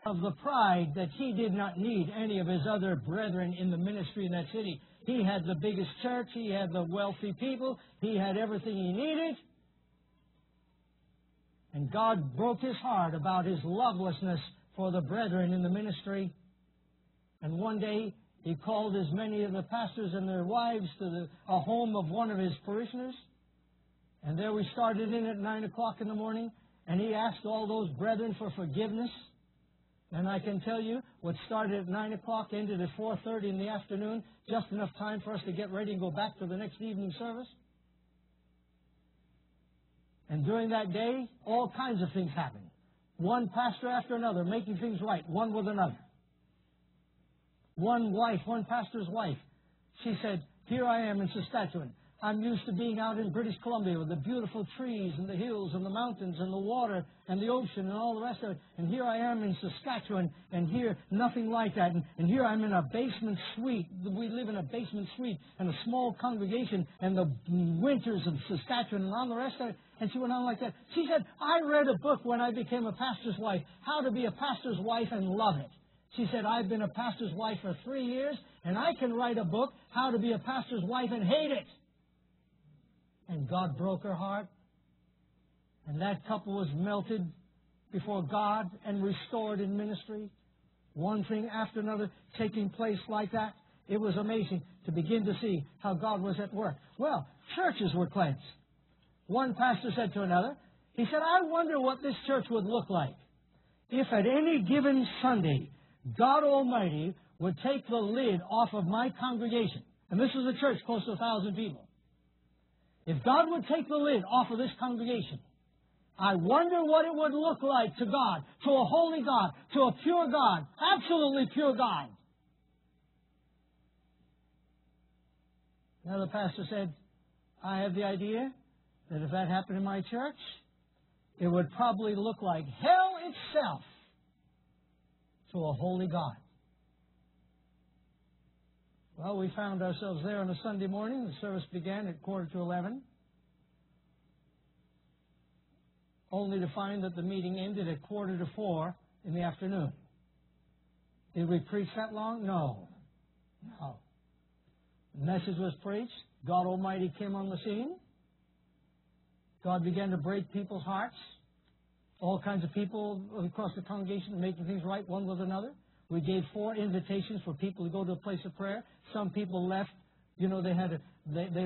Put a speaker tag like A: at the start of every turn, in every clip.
A: of the pride that he did not need any of his other brethren in the ministry in that city. He had the biggest church. He had the wealthy people. He had everything he needed. And God broke his heart about his lovelessness for the brethren in the ministry. And one day, he called as many of the pastors and their wives to a home of one of his parishioners. And there we started in at 9 o'clock in the morning. And he asked all those brethren for forgiveness. And I can tell you, what started at 9 o'clock ended at 4:30 in the afternoon, just enough time for us to get ready and go back to the next evening service. And during that day, all kinds of things happened. One pastor after another, making things right, one with another. One pastor's wife, she said, here I am in Saskatchewan. I'm used to being out in British Columbia with the beautiful trees and the hills and the mountains and the water and the ocean and all the rest of it. And here I am in Saskatchewan, and here nothing like that. And here I'm in a basement suite. We live in a basement suite and a small congregation and the winters of Saskatchewan and all the rest of it. And she went on like that. She said, I read a book when I became a pastor's wife, How to Be a Pastor's Wife and Love It. She said, I've been a pastor's wife for 3 years, and I can write a book, How to Be a Pastor's Wife and Hate It. And God broke her heart. And that couple was melted before God and restored in ministry. One thing after another taking place like that. It was amazing to begin to see how God was at work. Well, churches were cleansed. One pastor said to another, he said, I wonder what this church would look like if at any given Sunday God Almighty would take the lid off of my congregation. And this was a church close to 1,000 people. If God would take the lid off of this congregation, I wonder what it would look like to God, to a holy God, to a pure God, absolutely pure God. Another pastor said, I have the idea that if that happened in my church, it would probably look like hell itself to a holy God. Well, we found ourselves there on a Sunday morning. The service began at 11:15, only to find that the meeting ended at 3:45 in the afternoon. Did we preach that long? No. The message was preached. God Almighty came on the scene. God began to break people's hearts. All kinds of people across the congregation making things right one with another. We gave 4 invitations for people to go to a place of prayer. Some people left. You know, they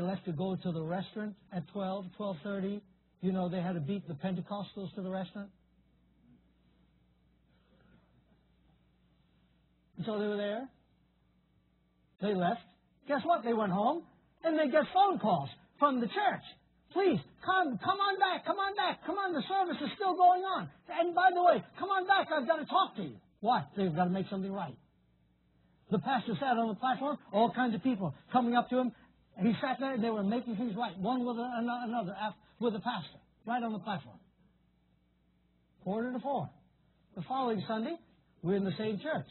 A: left to go to the restaurant at 12:30. You know, they had to beat the Pentecostals to the restaurant. And so they were there. They left. Guess what? They went home, and they get phone calls from the church. Please, come on back, come on back, come on, the service is still going on. And by the way, come on back, I've got to talk to you. Why? They've got to make something right. The pastor sat on the platform, all kinds of people coming up to him. And he sat there, and they were making things right, one with another, with the pastor, right on the platform. 3:45. The following Sunday, we're in the same church.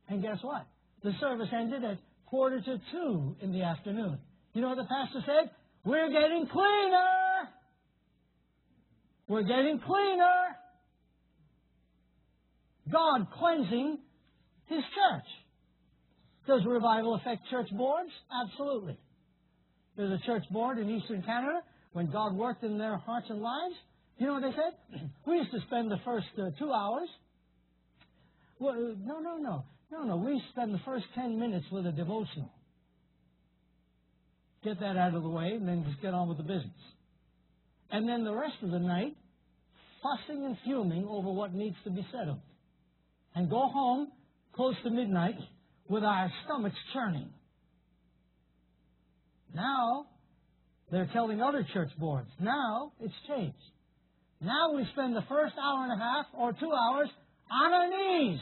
A: And guess what? The service ended at 1:45 in the afternoon. You know what the pastor said? We're getting cleaner. We're getting cleaner. God cleansing His church. Does revival affect church boards? Absolutely. There's a church board in Eastern Canada. When God worked in their hearts and lives, you know what they said? We used to spend the first 2 hours. Well, no. We spend the first 10 minutes with a devotional. Get that out of the way, and then just get on with the business. And then the rest of the night, fussing and fuming over what needs to be settled. And go home close to midnight with our stomachs churning. Now, they're telling other church boards, now it's changed. Now we spend the first hour and a half or 2 hours on our knees,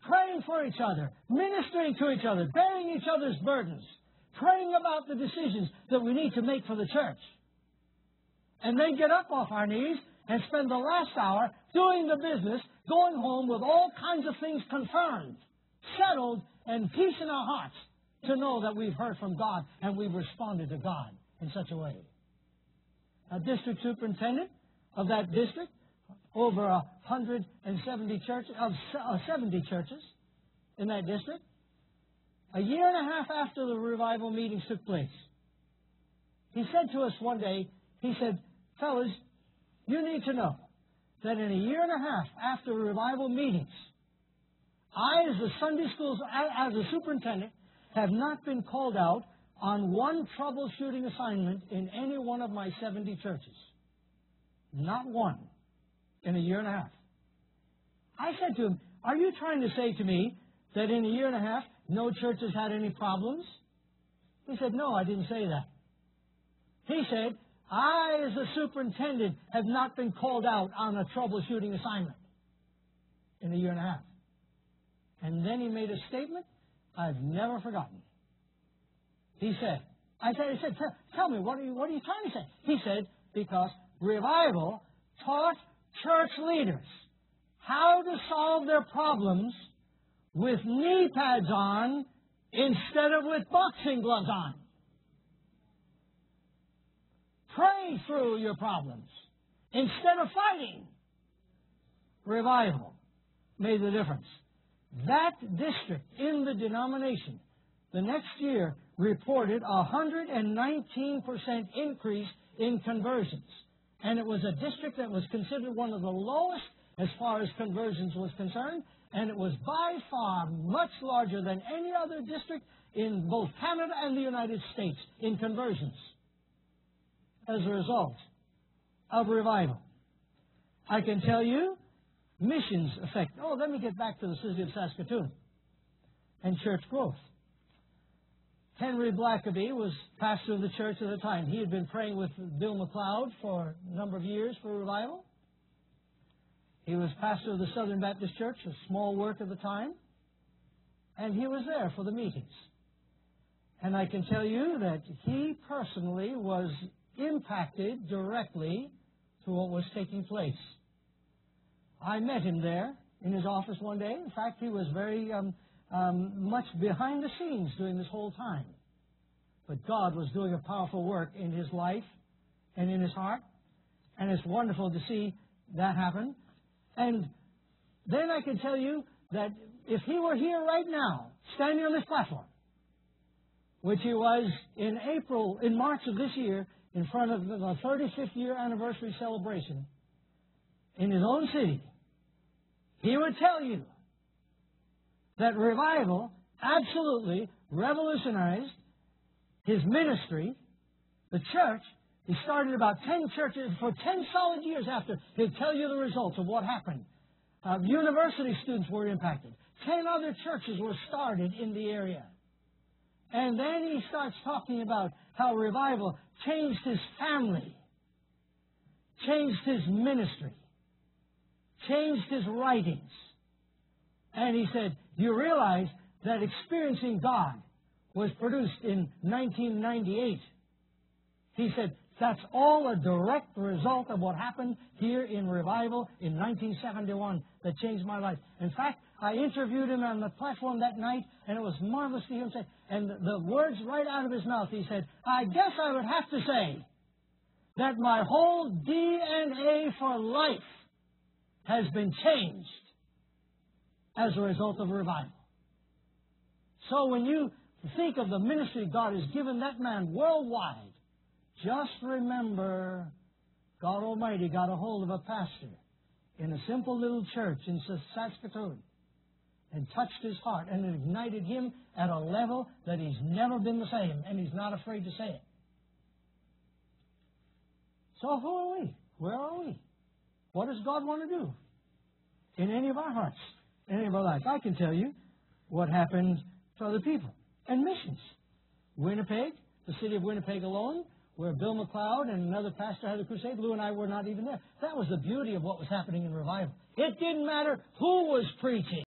A: praying for each other, ministering to each other, bearing each other's burdens, praying about the decisions that we need to make for the church. And then get up off our knees and spend the last hour doing the business, going home with all kinds of things confirmed, settled, and peace in our hearts to know that we've heard from God and we've responded to God in such a way. A district superintendent of that district, over 170 churches, 70 churches in that district. A year and a half after the revival meetings took place, he said to us one day, he said, fellas, you need to know that in a year and a half after revival meetings, I, as a Sunday school, as a superintendent, have not been called out on one troubleshooting assignment in any one of my 70 churches. Not one in a year and a half. I said to him, are you trying to say to me that in a year and a half no churches had any problems? He said, no, I didn't say that. He said, I, as a superintendent, have not been called out on a troubleshooting assignment in a year and a half. And then he made a statement I've never forgotten. He said, I said, tell me, what are you trying to say? He said, because revival taught church leaders how to solve their problems with knee pads on instead of with boxing gloves on. Pray through your problems instead of fighting. Revival made the difference. That district in the denomination the next year reported 119% increase in conversions. And it was a district that was considered one of the lowest as far as conversions was concerned, and it was by far much larger than any other district in both Canada and the United States in conversions as a result of revival. I can tell you, missions effect. Oh, let me get back to the city of Saskatoon and church growth. Henry Blackaby was pastor of the church at the time. He had been praying with Bill McLeod for a number of years for revival. He was pastor of the Southern Baptist Church, a small work at the time, and he was there for the meetings. And I can tell you that he personally was impacted directly to what was taking place. I met him there in his office one day. In fact, he was very much behind the scenes during this whole time. But God was doing a powerful work in his life and in his heart. And it's wonderful to see that happen. And then I can tell you that if he were here right now, standing on this platform, which he was in March of this year, in front of the 35th year anniversary celebration in his own city, he would tell you that revival absolutely revolutionized his ministry, the church. He started about 10 churches for 10 solid years after. He'd tell you the results of what happened. University students were impacted. 10 other churches were started in the area. And then he starts talking about how revival changed his family, changed his ministry, changed his writings. And he said, you realize that Experiencing God was produced in 1998. He said, that's all a direct result of what happened here in revival in 1971 that changed my life. In fact, I interviewed him on the platform that night, and it was marvelous to hear him say, and the words right out of his mouth, he said, I guess I would have to say that my whole DNA for life has been changed as a result of revival. So when you think of the ministry God has given that man worldwide, just remember God Almighty got a hold of a pastor in a simple little church in Saskatoon and touched his heart and ignited him at a level that he's never been the same, and he's not afraid to say it. So who are we? Where are we? What does God want to do in any of our hearts, in any of our lives? I can tell you what happened to other people. And missions. Winnipeg, the city of Winnipeg alone, where Bill McLeod and another pastor had a crusade. Lou and I were not even there. That was the beauty of what was happening in revival. It didn't matter who was preaching.